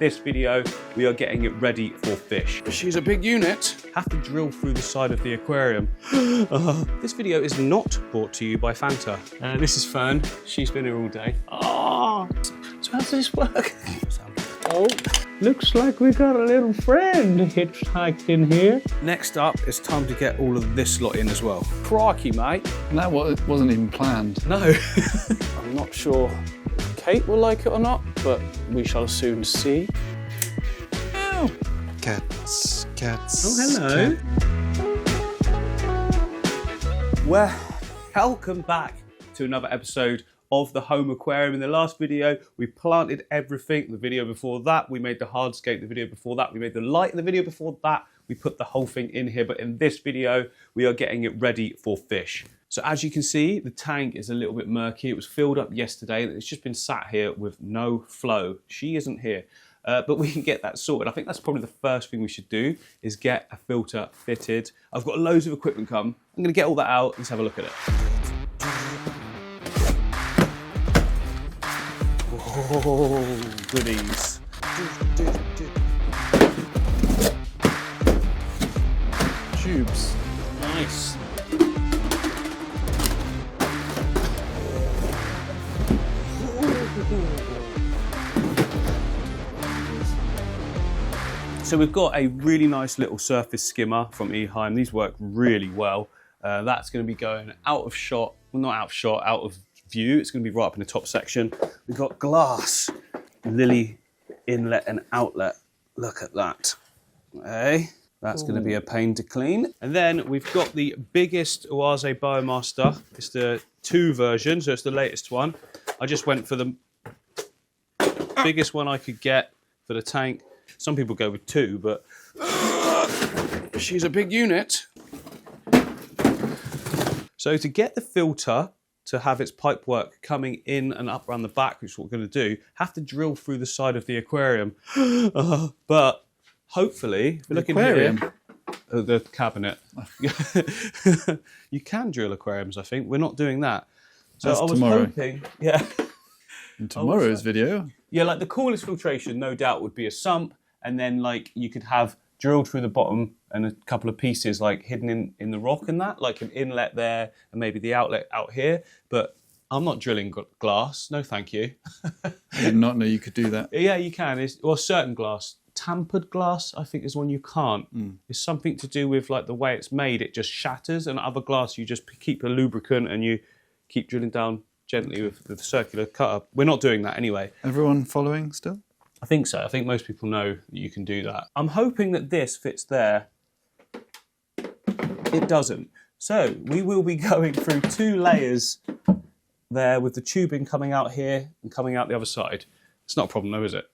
this video, we are getting it ready for fish. She's a big unit. Have to drill through the side of the aquarium. This video is not brought to you by Fanta. This is Fern. She's been here all day. Oh, so how does this work? Oh, looks like we got a little friend hitchhiked in here. Next up, it's time to get all of this lot in as well. Crikey, mate. And that wasn't even planned. No. I'm not sure if Kate will like it or not, but we shall soon see. Ow. Cats. Oh, hello. Well, welcome back to another episode of the home aquarium. In the last video, we planted everything. The video before that, we made the hardscape. The video before that, we made the light. The video before that, we put the whole thing in here. But in this video, we are getting it ready for fish. So as you can see, the tank is a little bit murky. It was filled up yesterday and it's just been sat here with no flow. She isn't here, but we can get that sorted. I think that's probably the first thing we should do is get a filter fitted. I've got loads of equipment come. I'm gonna get all that out. Let's have a look at it. Oh, goodies. Tubes. Nice. So we've got a really nice little surface skimmer from Eheim. These work really well. That's going to be going out of shot, well, not out of shot, out of view. It's going to be right up in the top section. We've got glass lily inlet and outlet. Look at that. Okay, that's going to be a pain to clean. And then we've got the biggest Oase Biomaster. It's the 2 version, so it's the latest one. I just went for the biggest one I could get for the tank. Some people go with 2, but She's a big unit. so to get the filter to have its pipework coming in and up around the back, which is what we're going to do, have to drill through the side of the aquarium. But hopefully, if we look in here, the cabinet, you can drill aquariums. I think we're not doing that. So that's I was tomorrow. hoping, yeah. In tomorrow's video. Yeah, like the coolest filtration, no doubt, would be a sump, and then like you could have drilled through the bottom and a couple of pieces like hidden in the rock and that, like an inlet there and maybe the outlet out here. But I'm not drilling glass, no thank you. I did not know you could do that. Yeah, you can. Or certain glass. Tampered glass, I think, is one you can't. It's something to do with like the way it's made. It just shatters, and other glass you just keep a lubricant and you keep drilling down gently with the circular cutter. We're not doing that anyway. Everyone following still? I think so. I think most people know that you can do that. I'm hoping that this fits there. It doesn't. So we will be going through 2 layers there with the tubing coming out here and coming out the other side. It's not a problem though, is it?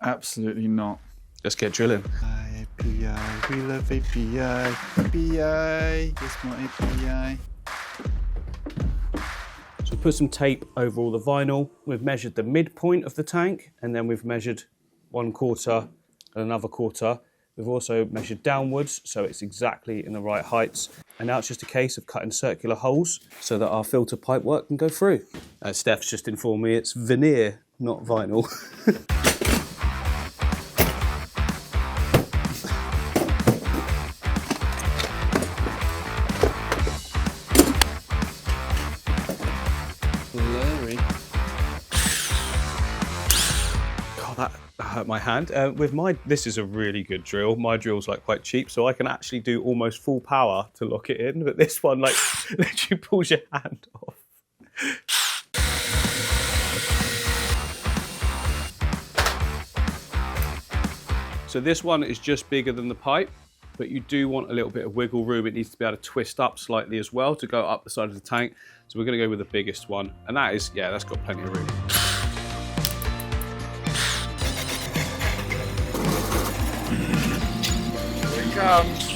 Absolutely not. Let's get drilling. API, we love API. API, yes more API. So we put some tape over all the vinyl. We've measured the midpoint of the tank, and then we've measured 1/4 and another quarter. We've also measured downwards, so it's exactly in the right heights. And now it's just a case of cutting circular holes so that our filter pipework can go through. Steph's just informed me it's veneer, not vinyl. Hurt my hand. This is a really good drill. My drill's like quite cheap, so I can actually do almost full power to lock it in, but this one like literally pulls your hand off. So this one is just bigger than the pipe, but you do want a little bit of wiggle room. It needs to be able to twist up slightly as well to go up the side of the tank. So we're gonna go with the biggest one, and that is, yeah, that's got plenty of room. Comes.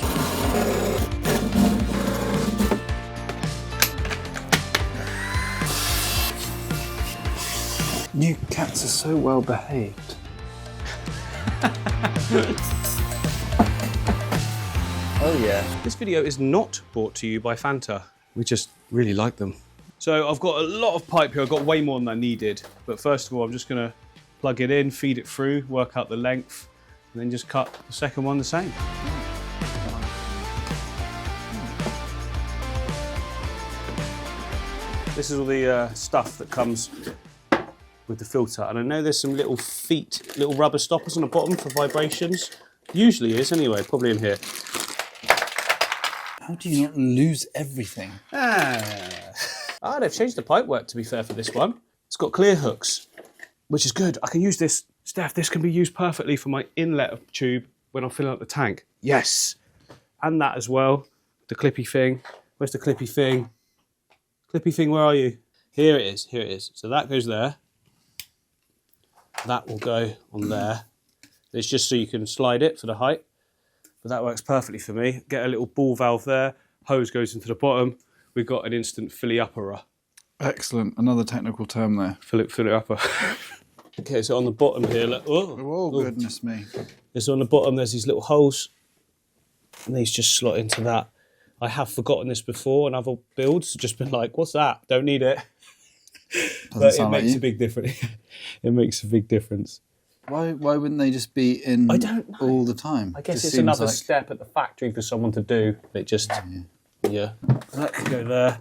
You cats are so well behaved. Oh yeah. This video is not brought to you by Fanta. We just really like them. So I've got a lot of pipe here. I've got way more than I needed. But first of all, I'm just gonna plug it in, feed it through, work out the length, and then just cut the second one the same. This is all the stuff that comes with the filter, and I know there's some little feet, little rubber stoppers on the bottom for vibrations. Usually is anyway, probably in here. How do you not lose everything? They've changed the pipework, to be fair, for this one. It's got clear hooks, which is good. I can use this, Steph, this can be used perfectly for my inlet tube when I'm filling up the tank. Yes! And that as well, the clippy thing. Where's the clippy thing? Clippy thing, where are you? Here it is, here it is. So that goes there. That will go on there. It's just so you can slide it for the height. But that works perfectly for me. Get a little ball valve there. Hose goes into the bottom. We've got an instant filly upper. Excellent. Another technical term there. Fill it upper. Okay, so on the bottom here, look. Oh, goodness me. So on the bottom, there's these little holes. And these just slot into that. I have forgotten this before on other builds. Just been like, what's that? Don't need it. But it makes a big difference. It makes a big difference. Why wouldn't they just be in I don't know. all the time? I guess it's another step at the factory for someone to do. It just, yeah. That can go there.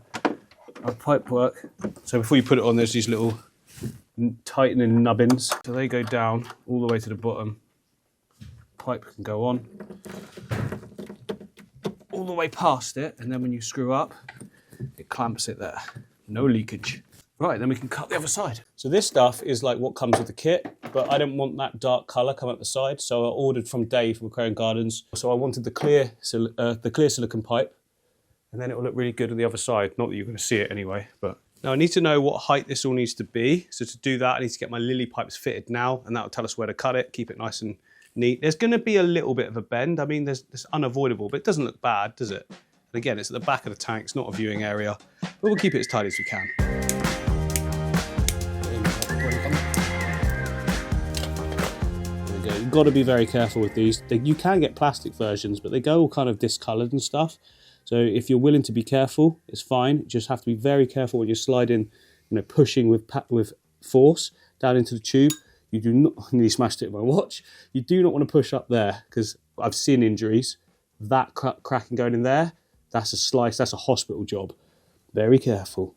Our pipe work. So before you put it on, there's these little tightening nubbins. So they go down all the way to the bottom. Pipe can go on all the way past it, and then when you screw up, it clamps it there. No leakage. Right, then we can cut the other side. So this stuff is like what comes with the kit, but I don't want that dark colour coming up the side, so I ordered from Dave from Aquarium Gardens. So I wanted the clear silicone pipe, and then it will look really good on the other side. Not that you're going to see it anyway, but... Now I need to know what height this all needs to be. So to do that, I need to get my lily pipes fitted now, and that will tell us where to cut it, keep it nice and neat. There's going to be a little bit of a bend. I mean, it's unavoidable, but it doesn't look bad, does it? And again, it's at the back of the tank. It's not a viewing area, but we'll keep it as tidy as we can. You've got to be very careful with these. You can get plastic versions, but they go all kind of discoloured and stuff. So if you're willing to be careful, it's fine. You just have to be very careful when you're sliding, pushing with force down into the tube. You do not, I nearly smashed it with my watch. You do not want to push up there, because I've seen injuries. That cracking going in there, that's a slice, that's a hospital job. Very careful.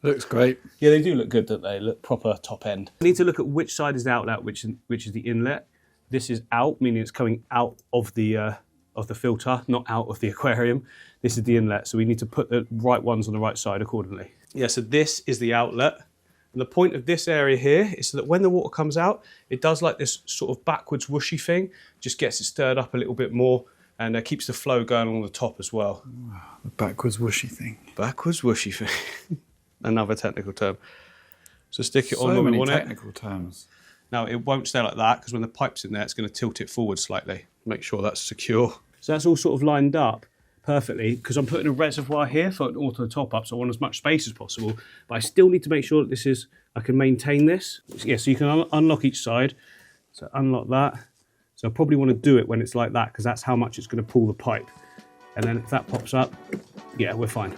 Looks great. Yeah, they do look good, don't they? Look proper top end. I need to look at which side is the outlet, which is the inlet. This is out, meaning it's coming out of the filter, not out of the aquarium. This is the inlet, so we need to put the right ones on the right side accordingly. Yeah, so this is the outlet. And the point of this area here is so that when the water comes out, it does like this sort of backwards whooshy thing, just gets it stirred up a little bit more, and keeps the flow going along the top as well. Wow, the backwards whooshy thing. Backwards whooshy thing. Another technical term. So stick it on So when we many want technical terms. Now it won't stay like that, because when the pipe's in there, it's going to tilt it forward slightly. Make sure that's secure. So that's all sort of lined up perfectly, because I'm putting a reservoir here for an auto top up, so I want as much space as possible. But I still need to make sure that I can maintain this. Yeah, so you can unlock each side. So unlock that. So I probably want to do it when it's like that, because that's how much it's going to pull the pipe. And then if that pops up, yeah, we're fine.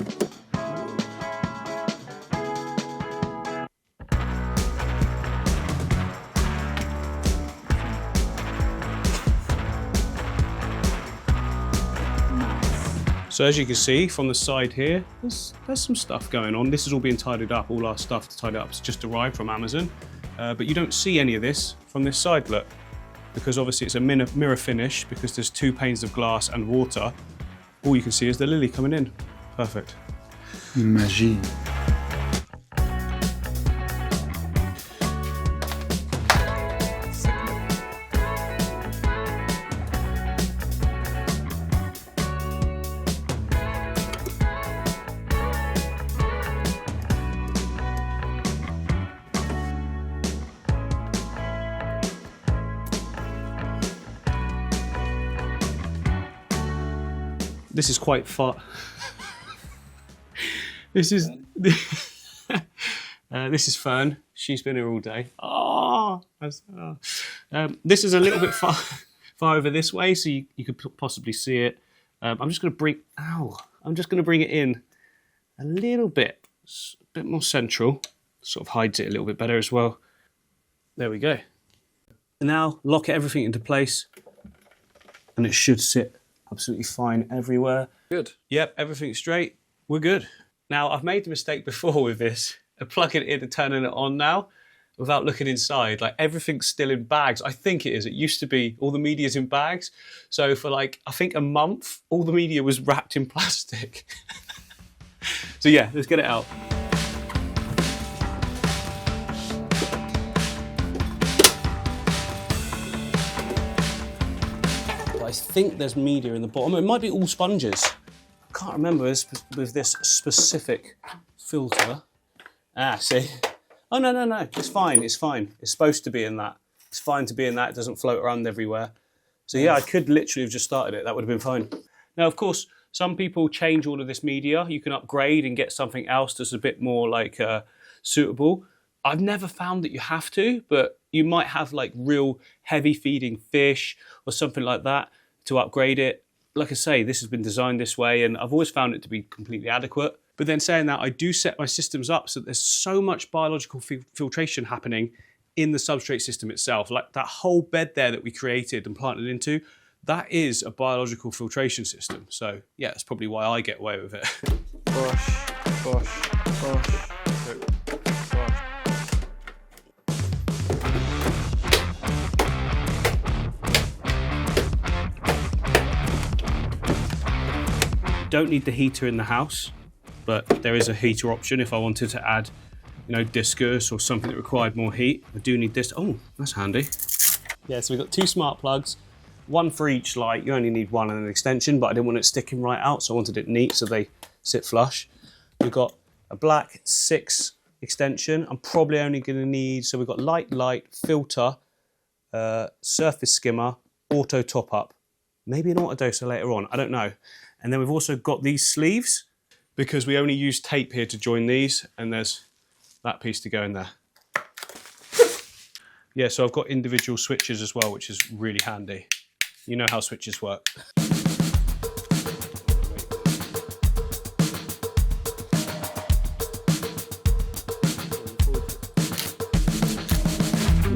So as you can see from the side here, there's some stuff going on. This is all being tidied up. All our stuff to tidy up has just arrived from Amazon. But you don't see any of this from this side, look. Because obviously it's a mirror finish, because there's 2 panes of glass and water. All you can see is the lily coming in. Perfect. Magie. This is quite far. This is this is Fern. She's been here all day. This is a little bit far over this way, so you could possibly see it. I'm just going to bring it in a little bit, a bit more central. Sort of hides it a little bit better as well. There we go. Now lock everything into place and it should sit absolutely fine everywhere. Good. Yep, everything's straight. We're good. Now, I've made the mistake before with this, of plugging it in and turning it on now without looking inside. Like, everything's still in bags. I think it is. It used to be all the media's in bags. So for like, I think a month, all the media was wrapped in plastic. So yeah, let's get it out. I think there's media in the bottom. It might be all sponges. I can't remember with this specific filter. Ah, see? Oh, no, no, no. It's fine. It's fine. It's supposed to be in that. It's fine to be in that. It doesn't float around everywhere. So yeah, I could literally have just started it. That would have been fine. Now, of course, some people change all of this media. You can upgrade and get something else that's a bit more like suitable. I've never found that you have to, but you might have like real heavy feeding fish or something like that to upgrade it. Like I say, this has been designed this way and I've always found it to be completely adequate. But then saying that, I do set my systems up so that there's so much biological filtration happening in the substrate system itself. Like that whole bed there that we created and planted into, that is a biological filtration system. So yeah, that's probably why I get away with it. Brush, brush, brush. Don't need the heater in the house, but there is a heater option if I wanted to add, you know, discus or something that required more heat. I do need this. Oh, that's handy. Yeah, so we've got 2 smart plugs, one for each light. You only need one and an extension, but I didn't want it sticking right out, so I wanted it neat so they sit flush. We've got a black 6 extension. I'm probably only going to need, so we've got light, filter, surface skimmer, auto top up, maybe an auto doser later on, I don't know. And then we've also got these sleeves because we only use tape here to join these, and there's that piece to go in there. Yeah, so I've got individual switches as well, which is really handy. You know how switches work.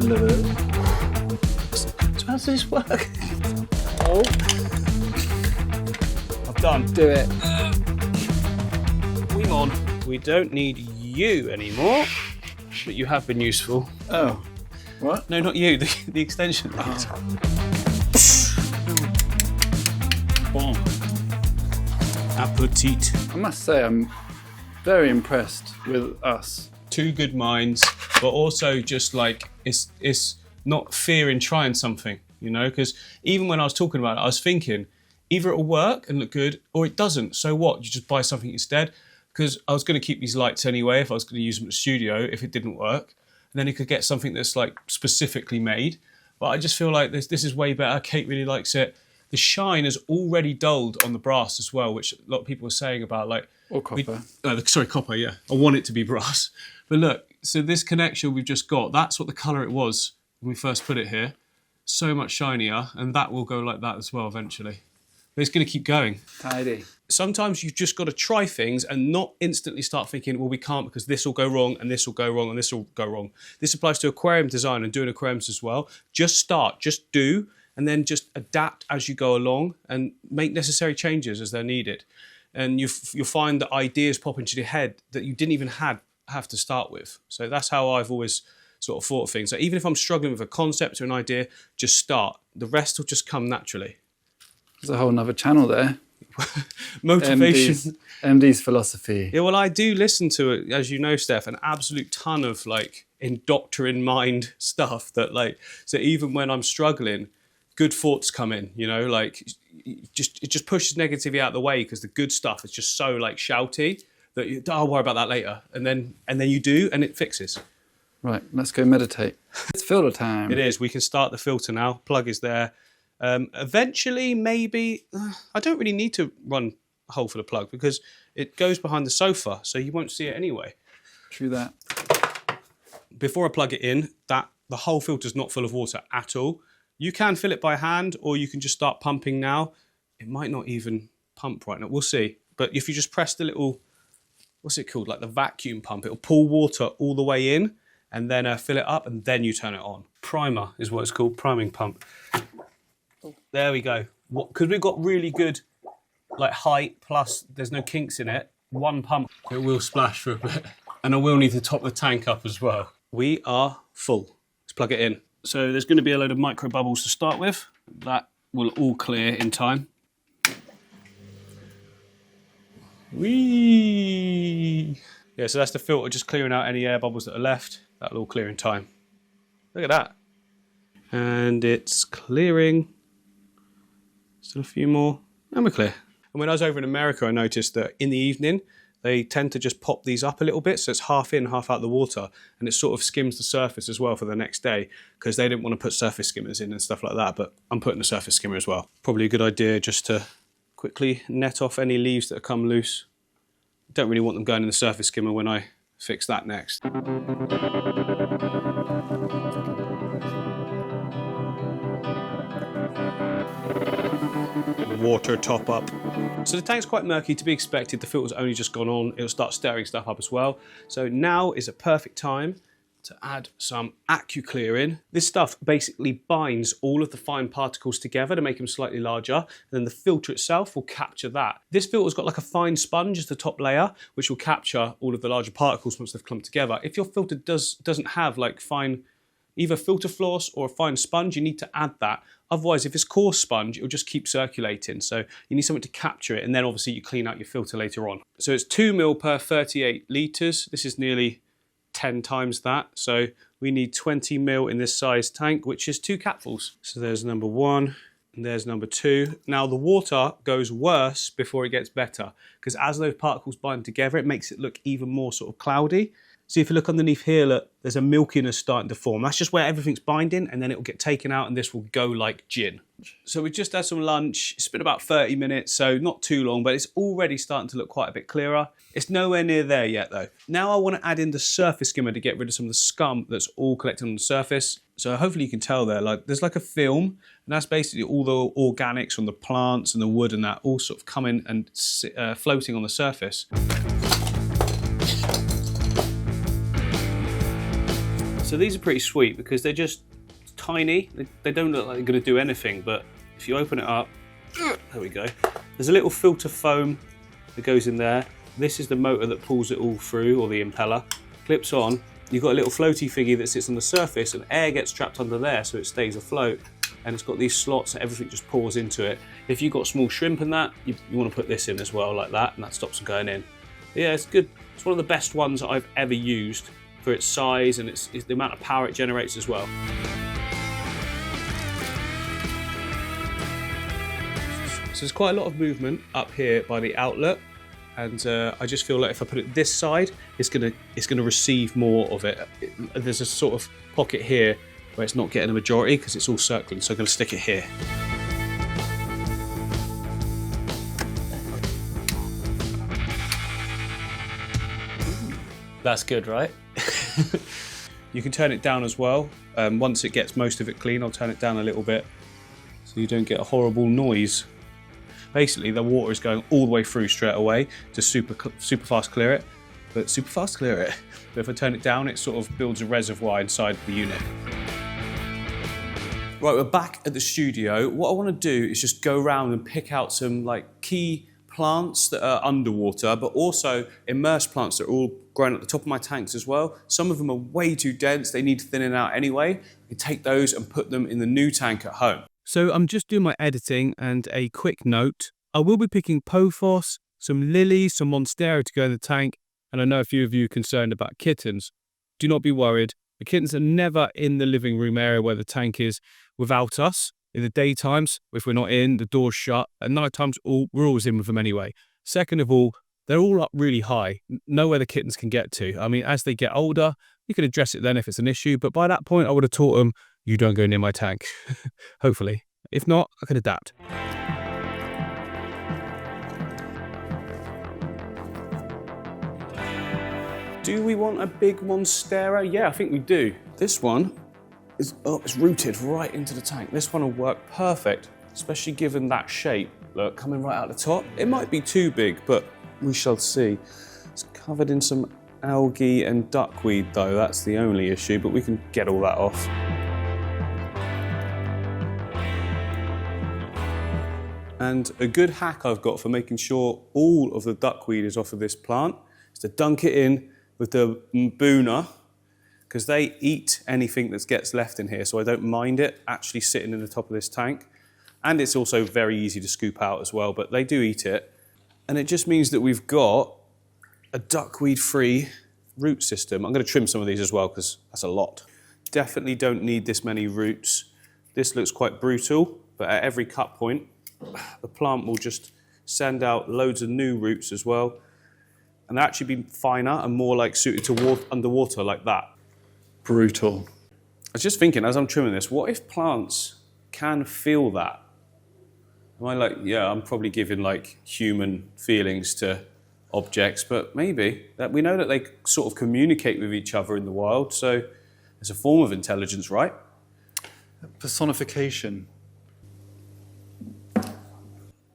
Love it. So how does this work? Oh, Done. do it. We're on. We don't need you anymore, but you have been useful. Oh, what? No, not you, the extension light. Bon appetit. I must say, I'm very impressed with us. 2 good minds, but also just like, it's not fear in trying something, you know, because even when I was talking about it, I was thinking, either it'll work and look good, or it doesn't. So what? You just buy something instead. Because I was going to keep these lights anyway if I was going to use them in the studio if it didn't work. And then you could get something that's like specifically made. But I just feel like this is way better. Kate really likes it. The shine is already dulled on the brass as well, which a lot of people are saying about like... Or copper. Sorry, copper, yeah. I want it to be brass. But look, so this connection we've just got, that's what the colour it was when we first put it here. So much shinier, and that will go like that as well eventually. But it's going to keep going. Tidy. Sometimes you've just got to try things and not instantly start thinking, well, we can't because this will go wrong and this will go wrong and this will go wrong. This applies to aquarium design and doing aquariums as well. Just start, just do, and then just adapt as you go along and make necessary changes as they're needed. And you'll find that ideas pop into your head that you didn't even have to start with. So that's how I've always sort of thought of things. So even if I'm struggling with a concept or an idea, just start. The rest will just come naturally. There's a whole nother channel there. Motivation. MD's philosophy. Yeah, well, I do listen to it, as you know, Steph, an absolute ton of like indoctrine mind stuff that like, so even when I'm struggling, good thoughts come in, you know, like it just pushes negativity out of the way because the good stuff is just so like shouty that I'll worry about that later. And then you do, and it fixes. Right, let's go meditate. It's filter time. It is. We can start the filter now. Plug is there. Eventually, maybe, I don't really need to run a hole for the plug because it goes behind the sofa, so you won't see it anyway. True that. Before I plug it in, the whole filter's not full of water at all. You can fill it by hand, or you can just start pumping now. It might not even pump right now. We'll see. But if you just press the little, what's it called? Like the vacuum pump, it'll pull water all the way in, and then fill it up, and then you turn it on. Primer is what it's called, priming pump. There we go. Because we've got really good like height, plus there's no kinks in it, one pump, it will splash for a bit. And I will need to top the tank up as well. We are full. Let's plug it in. So there's going to be a load of micro bubbles to start with. That will all clear in time. Whee! Yeah, so that's the filter just clearing out any air bubbles that are left. That'll all clear in time. Look at that. And it's clearing. Still a few more, and we're clear. And when I was over in America, I noticed that in the evening, they tend to just pop these up a little bit, so it's half in, half out the water, and it sort of skims the surface as well for the next day, because they didn't want to put surface skimmers in and stuff like that, but I'm putting a surface skimmer as well. Probably a good idea just to quickly net off any leaves that come loose. Don't really want them going in the surface skimmer when I fix that next. Water top up. So the tank's quite murky, to be expected. The filter's only just gone on. It'll start stirring stuff up as well. So now is a perfect time to add some AQUARIAN in. This stuff basically binds all of the fine particles together to make them slightly larger, and then the filter itself will capture that. This filter's got like a fine sponge as the top layer, which will capture all of the larger particles once they've clumped together. If your filter doesn't have like fine, either filter floss or a fine sponge, you need to add that. Otherwise, if it's coarse sponge, it'll just keep circulating. So you need something to capture it, and then obviously you clean out your filter later on. So it's 2 ml per 38 litres. This is nearly 10 times that. So we need 20 ml in this size tank, which is 2 capfuls. So there's number 1, and there's number 2. Now the water goes worse before it gets better, because as those particles bind together, it makes it look even more sort of cloudy. So if you look underneath here, look, there's a milkiness starting to form. That's just where everything's binding, and then it will get taken out, and this will go like gin. So we just had some lunch. It's been about 30 minutes, so not too long, but it's already starting to look quite a bit clearer. It's nowhere near there yet though. Now I want to add in the surface skimmer to get rid of some of the scum that's all collected on the surface. So hopefully you can tell there, like there's like a film, and that's basically all the organics from the plants and the wood and that all sort of coming and floating on the surface. So these are pretty sweet because they're just tiny. They don't look like they're going to do anything, but if you open it up, there we go. There's a little filter foam that goes in there. This is the motor that pulls it all through, or the impeller. Clips on. You've got a little floaty thingy that sits on the surface, and air gets trapped under there so it stays afloat. And it's got these slots and everything just pours into it. If you've got small shrimp in that, you want to put this in as well like that, and that stops them going in. But yeah, it's good. It's one of the best ones that I've ever used for its size, and it's the amount of power it generates as well. So there's quite a lot of movement up here by the outlet, and I just feel like if I put it this side, it's gonna receive more of it. There's a sort of pocket here where it's not getting a majority because it's all circling, so I'm gonna stick it here. That's good, right? You can turn it down as well. Once it gets most of it clean, I'll turn it down a little bit so you don't get a horrible noise. Basically, the water is going all the way through straight away to super fast clear it. But if I turn it down, it sort of builds a reservoir inside the unit. Right, we're back at the studio. What I want to do is just go around and pick out some like key plants that are underwater, but also immersed plants that are all growing at the top of my tanks as well. Some of them are way too dense. They need thinning out anyway. I can take those and put them in the new tank at home. So I'm just doing my editing, and a quick note. I will be picking pothos, some lilies, some monstera to go in the tank, and I know a few of you are concerned about kittens. Do not be worried. The kittens are never in the living room area where the tank is without us. In the daytimes, if we're not in, the door's shut. At night times, we're always in with them anyway. Second of all, they're all up really high, nowhere the kittens can get to. I mean, as they get older, you can address it then if it's an issue, but by that point, I would have taught them, you don't go near my tank, hopefully. If not, I can adapt. Do we want a big monstera? Yeah, I think we do. This one is it's rooted right into the tank. This one will work perfect, especially given that shape. Look, coming right out the top. It might be too big, but we shall see. It's covered in some algae and duckweed though, that's the only issue, but we can get all that off. And a good hack I've got for making sure all of the duckweed is off of this plant is to dunk it in with the mbuna, because they eat anything that gets left in here, so I don't mind it actually sitting in the top of this tank. And it's also very easy to scoop out as well, but they do eat it. And it just means that we've got a duckweed-free root system. I'm going to trim some of these as well, because that's a lot. Definitely don't need this many roots. This looks quite brutal, but at every cut point, the plant will just send out loads of new roots as well. And they'll actually be finer and more like suited to underwater like that. Brutal. I was just thinking as I'm trimming this, what if plants can feel that? Am I like, yeah, I'm probably giving like human feelings to objects, but maybe. That we know that they sort of communicate with each other in the wild, so it's a form of intelligence, right? Personification.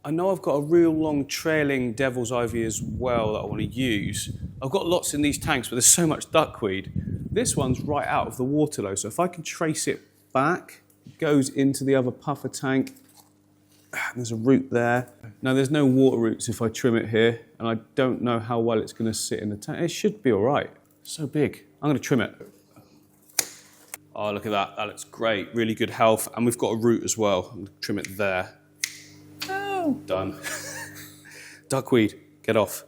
I know I've got a real long trailing devil's ivy as well that I want to use. I've got lots in these tanks, but there's so much duckweed. This one's right out of the water though, so if I can trace it back, it goes into the other puffer tank. There's a root there. Now there's no water roots if I trim it here, and I don't know how well it's going to sit in the tank. It should be all right. So big. I'm going to trim it. Oh, look at that. That looks great. Really good health. And we've got a root as well. I'm going to trim it there. Oh. Done. Duckweed, get off.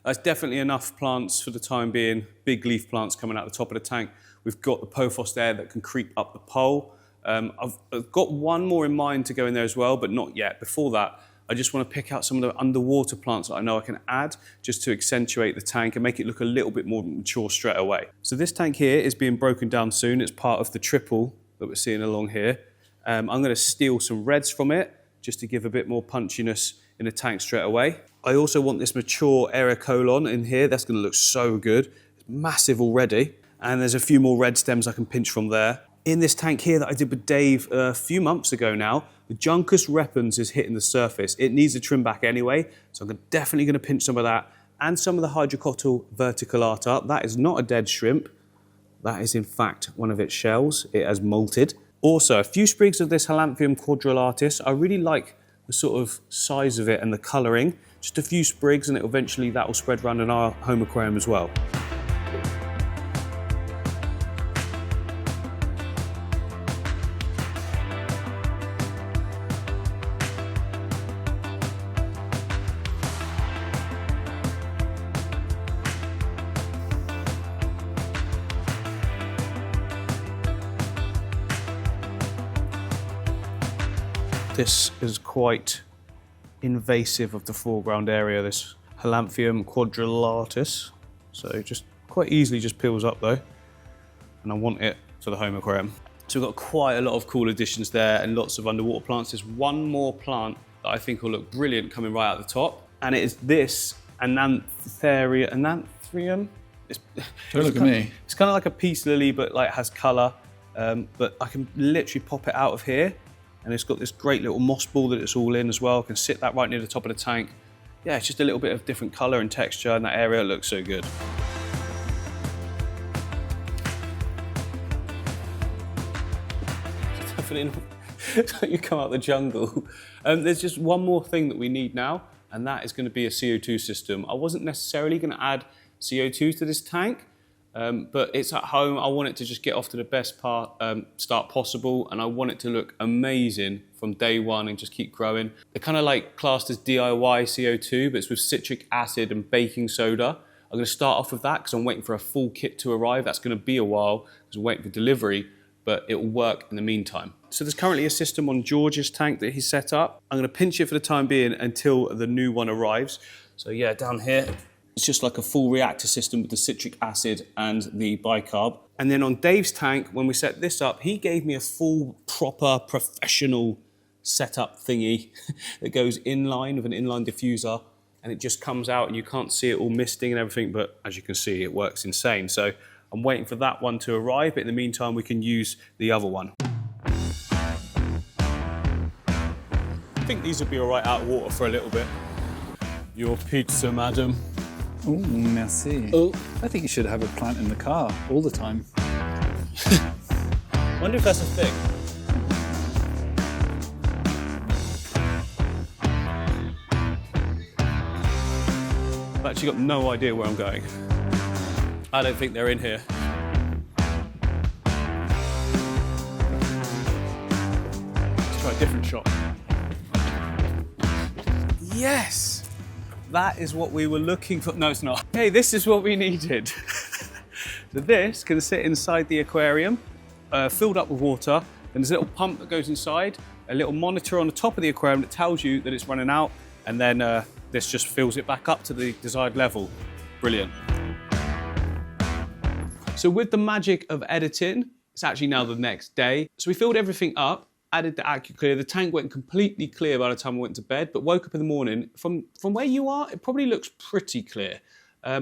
That's definitely enough plants for the time being. Big leaf plants coming out the top of the tank. We've got the pothos there that can creep up the pole. I've got one more in mind to go in there as well, but not yet. Before that, I just want to pick out some of the underwater plants that I know I can add just to accentuate the tank and make it look a little bit more mature straight away. So this tank here is being broken down soon. It's part of the triple that we're seeing along here. I'm going to steal some reds from it just to give a bit more punchiness in the tank straight away. I also want this mature ericolon in here. That's going to look so good. It's massive already. And there's a few more red stems I can pinch from there. In this tank here that I did with Dave a few months ago now, the Juncus repens is hitting the surface. It needs a trim back anyway, so I'm definitely going to pinch some of that and some of the hydrocotyle verticillata. That is not a dead shrimp. That is in fact one of its shells. It has molted. Also, a few sprigs of this Halanthrium quadrilatus. I really like the sort of size of it and the colouring. Just a few sprigs and eventually that will spread around in our home aquarium as well. This is quite invasive of the foreground area, this Halanthrium quadrilatus. So just quite easily just peels up though. And I want it for the home aquarium. So we've got quite a lot of cool additions there and lots of underwater plants. There's one more plant that I think will look brilliant coming right out the top. And it is this Ananthrium. Don't look at me. It's kind of like a peace lily, but like has colour. But I can literally pop it out of here. And it's got this great little moss ball that it's all in as well. I can sit that right near the top of the tank. Yeah, it's just a little bit of different colour and texture in that area. It looks so good. Definitely not. You come out the jungle. There's just one more thing that we need now, and that is going to be a CO2 system. I wasn't necessarily going to add CO2 to this tank, but it's at home. I want it to just get off to the best start possible, and I want it to look amazing from day one and just keep growing. They're kind of like classed as DIY CO2, but it's with citric acid and baking soda. I'm going to start off with that because I'm waiting for a full kit to arrive. That's going to be a while because I'm waiting for delivery, but it will work in the meantime. So there's currently a system on George's tank that he's set up. I'm going to pinch it for the time being until the new one arrives. So yeah, down here, it's just like a full reactor system with the citric acid and the bicarb. And then on Dave's tank, when we set this up, he gave me a full, proper, professional setup thingy that goes inline with an inline diffuser, and it just comes out and you can't see it all misting and everything, but as you can see, it works insane. So I'm waiting for that one to arrive, but in the meantime, we can use the other one. I think these would be all right out of water for a little bit. Your pizza, madam. Oh, merci. Oh, I think you should have a plant in the car all the time. wonder if that's a thing. I've actually got no idea where I'm going. I don't think they're in here. Let's try a different shot. Yes! That is what we were looking for. No, it's not. Hey, this is what we needed. So this can sit inside the aquarium, filled up with water, and there's a little pump that goes inside, a little monitor on the top of the aquarium that tells you that it's running out, and then this just fills it back up to the desired level. Brilliant. So with the magic of editing, it's actually now the next day. So we filled everything up, added the AquaClear. The tank went completely clear by the time I went to bed, but woke up in the morning. From where you are, it probably looks pretty clear.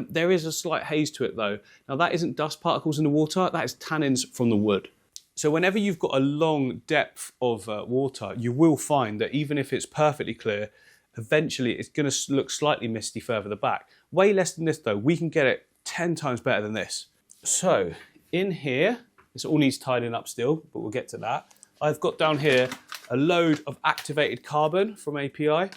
There is a slight haze to it though. Now that isn't dust particles in the water, that is tannins from the wood. So whenever you've got a long depth of water, you will find that even if it's perfectly clear, eventually it's going to look slightly misty further the back. Way less than this though. We can get it 10 times better than this. So in here, this all needs tidying up still, but we'll get to that. I've got down here a load of activated carbon from API. I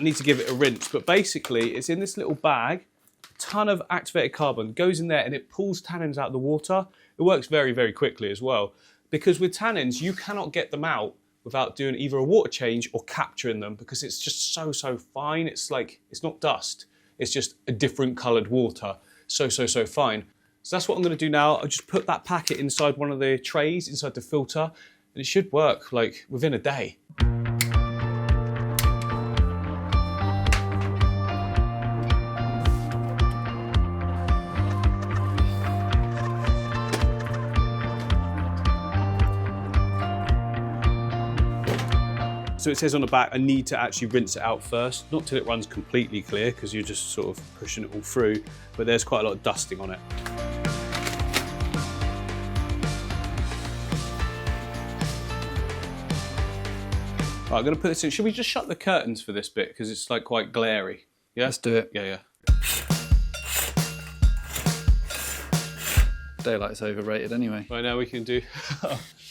need to give it a rinse, but basically it's in this little bag, a ton of activated carbon goes in there and it pulls tannins out of the water. It works very, very quickly as well, because with tannins, you cannot get them out without doing either a water change or capturing them, because it's just so fine. It's like, it's not dust, it's just a different colored water. So fine. So that's what I'm gonna do now. I'll just put that packet inside one of the trays, inside the filter, and it should work like within a day. So it says on the back, I need to actually rinse it out first, not till it runs completely clear, because you're just sort of pushing it all through, but there's quite a lot of dusting on it. Right, I'm gonna put this in. Should we just shut the curtains for this bit? Because it's like quite glary. Yeah? Let's do it. Yeah. Daylight's overrated anyway. Right, now we can do.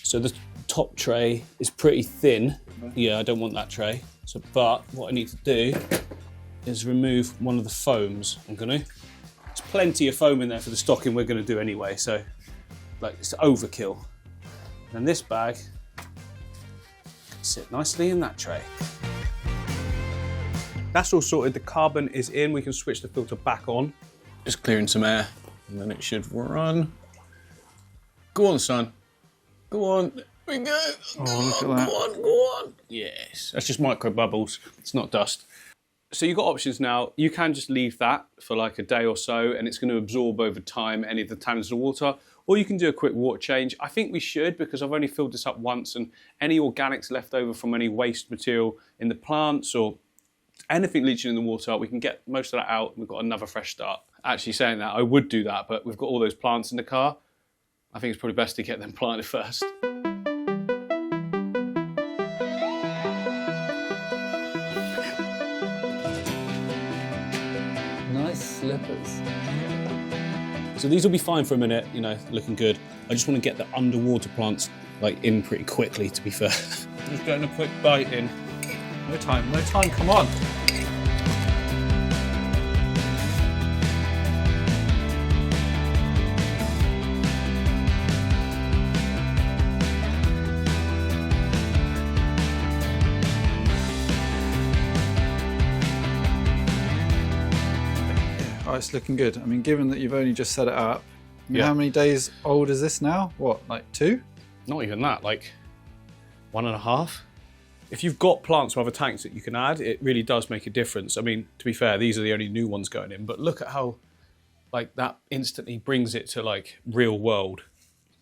So the top tray is pretty thin. Yeah, I don't want that tray. So, but what I need to do is remove one of the foams. There's plenty of foam in there for the stocking we're gonna do anyway, so like it's overkill. And this bag can sit nicely in that tray. That's all sorted, the carbon is in, we can switch the filter back on. Just clearing some air, and then it should run. Go on, son. Go on. We go. Oh, look at that. Go on. Yes. That's just micro bubbles. It's not dust. So you've got options now. You can just leave that for like a day or so and it's going to absorb over time any of the tannins of water. Or you can do a quick water change. I think we should, because I've only filled this up once, and any organics left over from any waste material in the plants or anything leaching in the water, we can get most of that out and we've got another fresh start. Actually saying that, I would do that, but we've got all those plants in the car. I think it's probably best to get them planted first. Nice slippers. So these will be fine for a minute, you know, looking good. I just want to get the underwater plants like in pretty quickly, to be fair. Just getting a quick bite in. No time, come on. Oh, it's looking good. I mean, given that you've only just set it up, I mean, Yeah. how many days old is this now? What, like 2? Not even that, like 1.5. If you've got plants or other tanks that you can add, it really does make a difference. I mean, to be fair, these are the only new ones going in, but look at how like that instantly brings it to like real world.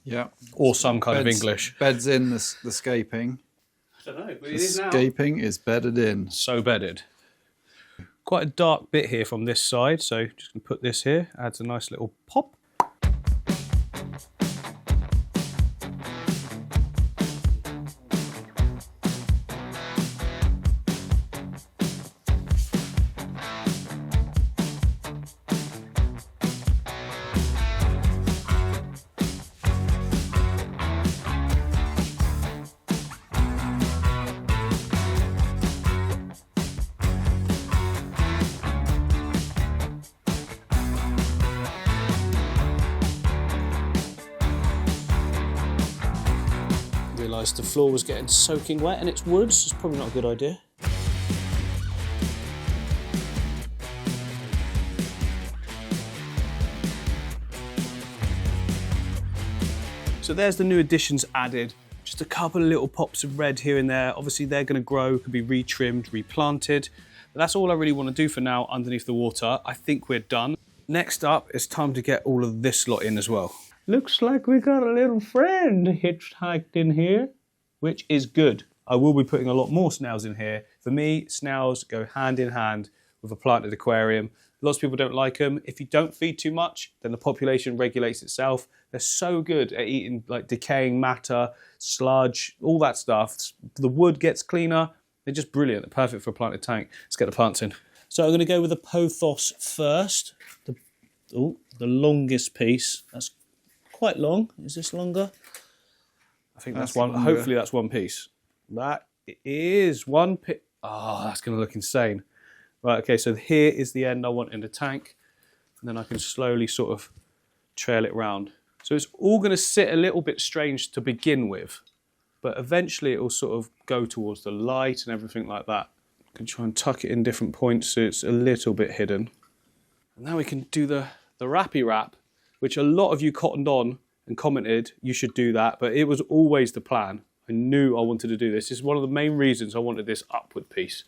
Yeah. Or some kind of English. Beds in the scaping. I don't know, but The scaping is bedded in. So bedded. Quite a dark bit here from this side, so just gonna put this here, adds a nice little pop. realised the floor was getting soaking wet and it's wood, so it's probably not a good idea. So there's the new additions added. Just a couple of little pops of red here and there. Obviously they're going to grow, could be retrimmed, replanted. But that's all I really want to do for now underneath the water. I think we're done. Next up, it's time to get all of this lot in as well. Looks like we got a little friend hitchhiked in here, which is good. I will be putting a lot more snails in here. For me, snails go hand in hand with a planted aquarium. Lots of people don't like them. If you don't feed too much, then the population regulates itself. They're so good at eating like decaying matter, sludge, all that stuff. The wood gets cleaner. They're just brilliant. They're perfect for a planted tank. Let's get the plants in. So I'm going to go with the pothos first. The longest piece. That's quite long. Is this longer? I think that's one. Longer. Hopefully that's one piece. That is one piece. Oh, that's going to look insane. Right, okay, so here is the end I want in the tank. And then I can slowly sort of trail it round. So it's all going to sit a little bit strange to begin with, but eventually it will sort of go towards the light and everything like that. I can try and tuck it in different points so it's a little bit hidden. And now we can do the wrappy wrap, which a lot of you cottoned on and commented you should do that, but it was always the plan. I knew I wanted to do this. This is one of the main reasons I wanted this upward piece.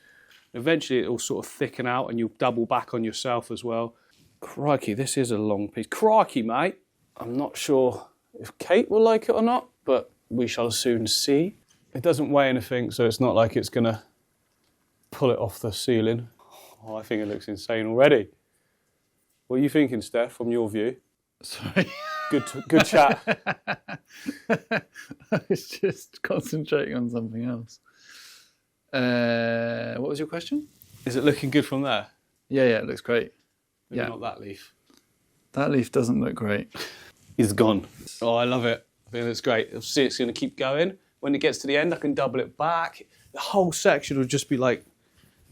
Eventually it will sort of thicken out and you'll double back on yourself as well. Crikey, this is a long piece. Crikey, mate. I'm not sure if Kate will like it or not, but we shall soon see. It doesn't weigh anything, so it's not like it's gonna pull it off the ceiling. Oh, I think it looks insane already. What are you thinking, Steph, from your view? Sorry. Good chat. I was just concentrating on something else. What was your question? Is it looking good from there? Yeah, it looks great. Maybe yeah. Not that leaf. That leaf doesn't look great. It's gone. Oh, I love it. I think it's great. You'll see it's going to keep going. When it gets to the end, I can double it back. The whole section will just be like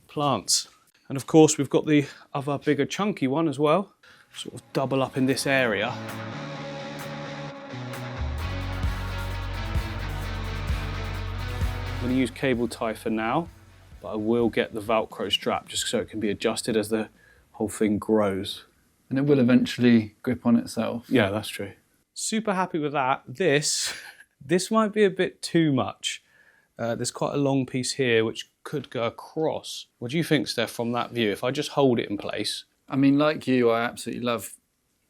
plants. And of course, we've got the other bigger chunky one as well. Sort of double up in this area. I'm going to use cable tie for now, but I will get the Velcro strap just so it can be adjusted as the whole thing grows. And it will eventually grip on itself. Yeah, that's true. Super happy with that. This might be a bit too much. There's quite a long piece here which could go across. What do you think, Steph, from that view? If I just hold it in place? I mean, like you, I absolutely love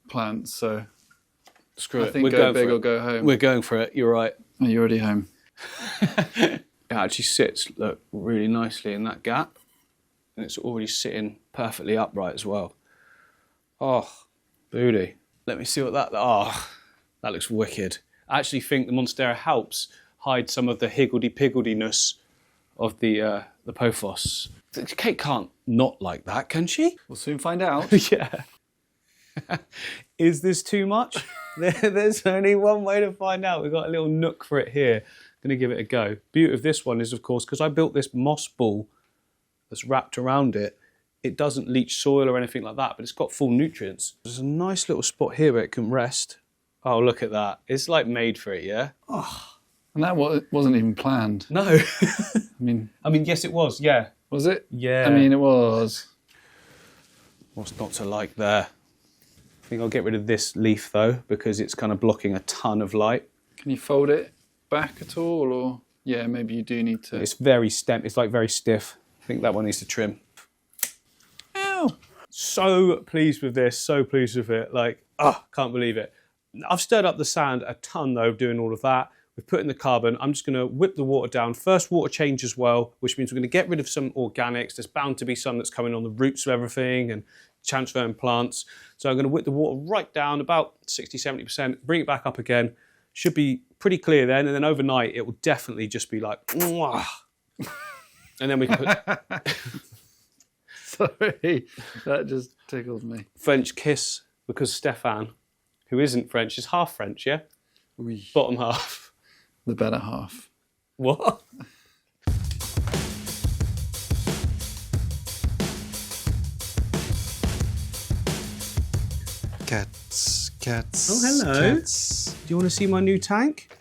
plants, so screw it. I think go big or go home. We're going for it, you're right. Oh, you're already home. It actually sits, look, really nicely in that gap. And it's already sitting perfectly upright as well. Oh, booty. Let me see what that looks wicked. I actually think the Monstera helps hide some of the higgledy-piggledy-ness of the pothos. Kate can't not like that, can she? We'll soon find out. Yeah. Is this too much? There's only one way to find out. We've got a little nook for it here. I'm going to give it a go. Beauty of this one is, of course, because I built this moss ball that's wrapped around it, it doesn't leach soil or anything like that, but it's got full nutrients. There's a nice little spot here where it can rest. Oh, look at that. It's like made for it, yeah? Oh, and that wasn't even planned. No. I mean, yes, it was, yeah. Was it? Yeah. I mean, it was. What's not to like there? I think I'll get rid of this leaf, though, because it's kind of blocking a ton of light. Can you fold it back at all, or...? Yeah, maybe you do need to... It's very it's like very stiff. I think that one needs to trim. Ow! So pleased with this, so pleased with it. Like, can't believe it. I've stirred up the sand a ton though, doing all of that. We've put in the carbon. I'm just gonna whip the water down. First water change as well, which means we're gonna get rid of some organics. There's bound to be some that's coming on the roots of everything and transferring plants. So I'm gonna whip the water right down, about 60, 70%, bring it back up again. Should be pretty clear then, and then overnight it will definitely just be like, mwah. And then we can put... Sorry, that just tickled me. French kiss, because Stefan, who isn't French, is half French, yeah? Oui. Bottom half. The better half. What? Cats. Oh, hello. Cats. Do you want to see my new tank?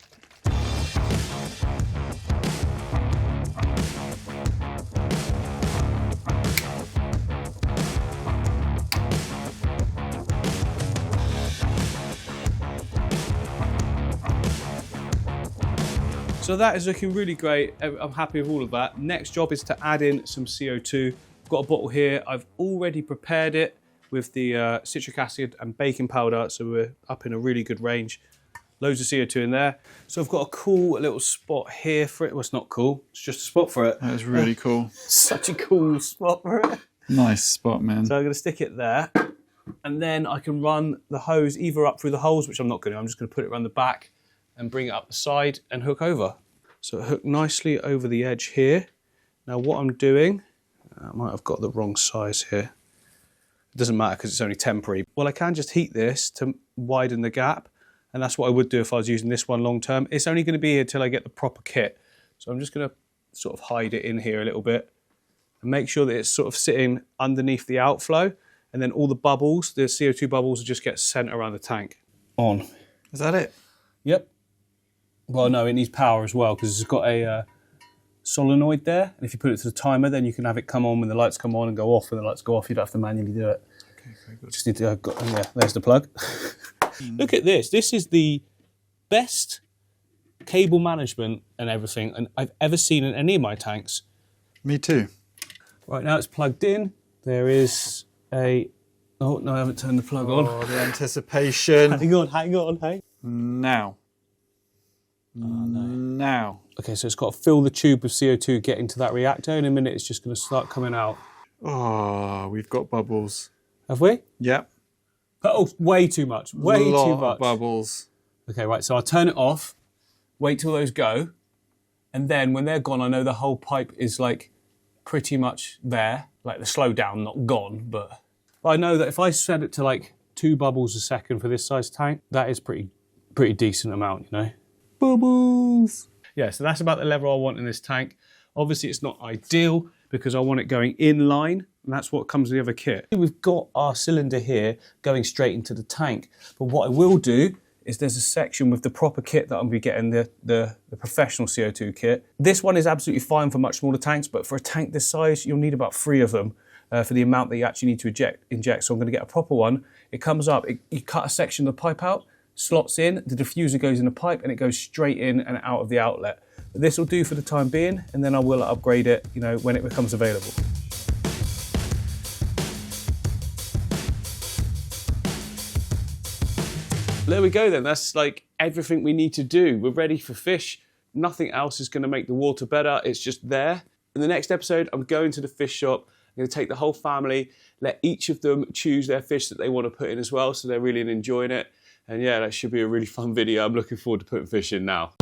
So that is looking really great. I'm happy with all of that. Next job is to add in some CO2. I've got a bottle here. I've already prepared it with the citric acid and baking powder, so we're up in a really good range. Loads of CO2 in there. So I've got a cool little spot here for it. Well, it's not cool, it's just a spot for it. That is really cool. Such a cool spot for it. Nice spot, man. So I'm gonna stick it there, and then I can run the hose either up through the holes, which I'm not gonna do, I'm just gonna put it around the back and bring it up the side and hook over. So it hooked nicely over the edge here. Now what I'm doing, I might have got the wrong size here. It doesn't matter because it's only temporary. Well, I can just heat this to widen the gap, and that's what I would do if I was using this one long term. It's only going to be here till I get the proper kit. So I'm just going to sort of hide it in here a little bit and make sure that it's sort of sitting underneath the outflow, and then all the bubbles, the CO2 bubbles, will just get sent around the tank. On. Is that it? Yep. Well, no, it needs power as well because it's got a solenoid there, and if you put it to the timer, then you can have it come on when the lights come on and go off when the lights go off. You don't have to manually do it. Okay, very good. Just need to yeah, there's the plug. Look at this. This is the best cable management and everything and I've ever seen in any of my tanks. Me too. Right now it's plugged in. There is a... Oh, no, I haven't turned the plug on. Oh, the anticipation. Hang on. Now. Now. Okay, so it's got to fill the tube with CO2, get into that reactor. In a minute, it's just going to start coming out. Oh, we've got bubbles. Have we? Yep. Oh, way too much. Way too much. Of bubbles. Okay, right, so I'll turn it off, wait till those go, and then when they're gone, I know the whole pipe is like pretty much there, like the slow down, not gone, but I know that if I set it to like 2 bubbles a second for this size tank, that is pretty decent amount, you know? Bubbles! Yeah, so that's about the level I want in this tank. Obviously, it's not ideal because I want it going in line, and that's what comes with the other kit. We've got our cylinder here going straight into the tank, but what I will do is there's a section with the proper kit that I'm going to be getting, the professional CO2 kit. This one is absolutely fine for much smaller tanks, but for a tank this size, you'll need about 3 of them for the amount that you actually need to inject. So I'm going to get a proper one. It comes up, you cut a section of the pipe out, slots in, the diffuser goes in the pipe, and it goes straight in and out of the outlet. But this will do for the time being, and then I will upgrade it, you know, when it becomes available. There we go then, that's like everything we need to do. We're ready for fish. Nothing else is going to make the water better, it's just there. In the next episode, I'm going to the fish shop. I'm going to take the whole family, let each of them choose their fish that they want to put in as well, so they're really enjoying it. And yeah, that should be a really fun video. I'm looking forward to putting fish in now.